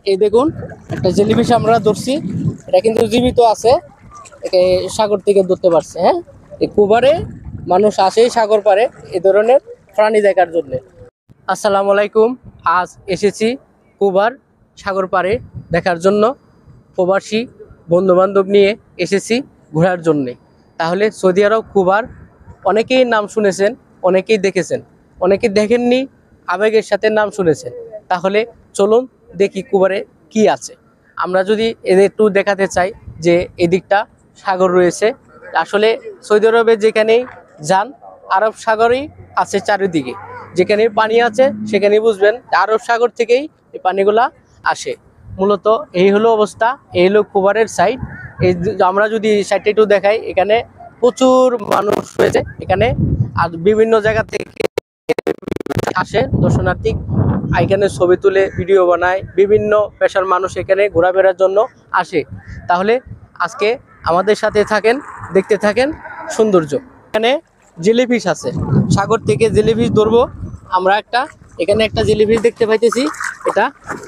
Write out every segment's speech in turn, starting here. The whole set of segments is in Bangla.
এই দেখুন একটা জেলিফিশ আমরা ধরছি, এটা কিন্তু জীবিত আছে, একে সাগর থেকে ধরতে পারছে। হ্যাঁ, এই কুবারে মানুষ আসে সাগর পারে এই ধরনের প্রাণী দেখার জন্য। আসসালামু আলাইকুম। আজ এসেছি কুবার সাগর পারে দেখার জন্য। প্রবাসী বন্ধু বান্ধব নিয়ে এসেছি ঘোরার জন্যে। তাহলে সৌদি আরব কুবার অনেকেই নাম শুনেছেন, অনেকেই দেখেছেন, অনেকে দেখেননি, আবেগের সাথে নাম শুনেছেন। তাহলে চলুন দেখি কুবারে কি আছে। আমরা যদি এদের একটু দেখাতে চাই যে এদিকটা সাগর রয়েছে। আসলে সৌদি আরবে যেখানেই যান আরব সাগরই আছে চারিদিকে, যেখানে পানি আছে সেখানেই বুঝবেন আরব সাগর থেকেই এই পানিগুলা আসে। মূলত এই হলো অবস্থা, এই হলো কুবারের সাইড। এই আমরা যদি সাইডটা একটু দেখাই, এখানে প্রচুর মানুষ রয়েছে এখানে, আর বিভিন্ন জায়গা থেকে আসে দর্শনার্থী, এখানে ছবি তুলে ভিডিও বানায়, বিভিন্ন পেশার মানুষ এখানে ঘোরাফেরার জন্য আসে। তাহলে আজকে আমাদের সাথে থাকেন, দেখতে থাকেন সৌন্দর্য। এখানে জেলিফিশ আছে, সাগর থেকে জেলিফিশ ধরবো আমরা। এখানে একটা জেলিফিশ দেখতে পাইতেছি,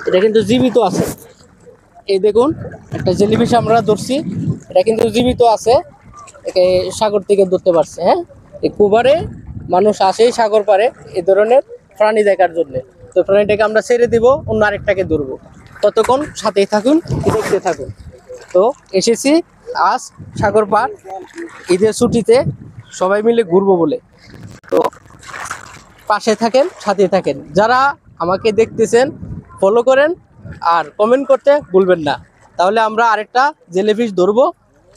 এটা কিন্তু জীবিত আছে। এই দেখুন একটা জেলিফিশ আমরা ধরছি, এটা কিন্তু জীবিত আছে, একে সাগর থেকে ধরতে পারছে। হ্যাঁ, এই কুবারে মানুষ আসে সাগর পারে এই ধরনের প্রাণী দেখার জন্য। তো প্রাণীটাকে আমরা ছেড়ে দিব, অন্য আরেকটাকে ধরবো। ততক্ষণ সাথেই থাকুন, দেখতে থাকুন। তো এসেছি আজ সাগর পার ঈদের ছুটিতে সবাই মিলে ঘুরবো বলে। তো পাশে থাকেন, সাথে থাকেন। যারা আমাকে দেখতেছেন ফলো করেন আর কমেন্ট করতে ভুলবেন না। তাহলে আমরা আরেকটা জেলিফিশ ধরবো,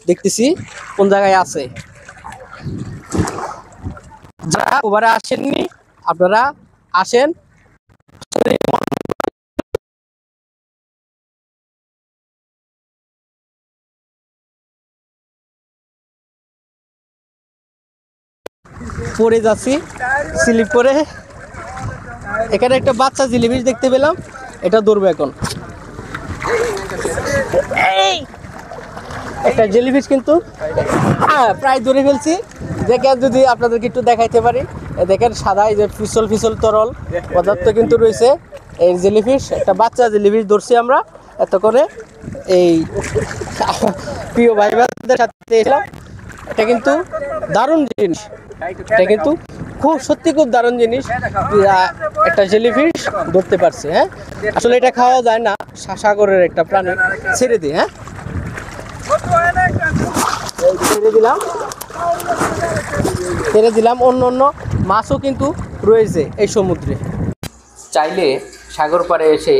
দেখতেছি কোন জায়গায় আছে। যারা ওভারে আসেননি আপনারা আসেন। পড়ে যাচ্ছি স্লিপ করে। এখানে একটা বাচ্চা জেলিফিশ দেখতে পেলাম, এটা ধরবো এখন। এই একটা জেলিফিশ কিন্তু প্রায় ধরে ফেলছি। দেখেন যদি আপনাদেরকে একটু দেখাইতে পারি, দেখেন সাদা এই যে ফিসল ফিসল তরল পদার্থ কিন্তু রয়েছে। এই জেলিফিশ, একটা বাচ্চা জেলিফিশ ধরছি আমরা এত করে। এই প্রিয় ভাই বোনদের সাথে এলাম। এটা কিন্তু দারুণ জিনিস, এটা কিন্তু সত্যি খুব দারুণ জিনিস। একটা জেলিফিশ ধরতে পারছে। হ্যাঁ, আসলে এটা খাওয়া যায় না, সাগরের একটা প্রাণী। ছেড়ে দিই, হ্যাঁ ছেড়ে দিলাম। অন্য অন্য মাছও কিন্তু রয়েছে এই সমুদ্রে। চাইলে সাগর পাড়ে এসে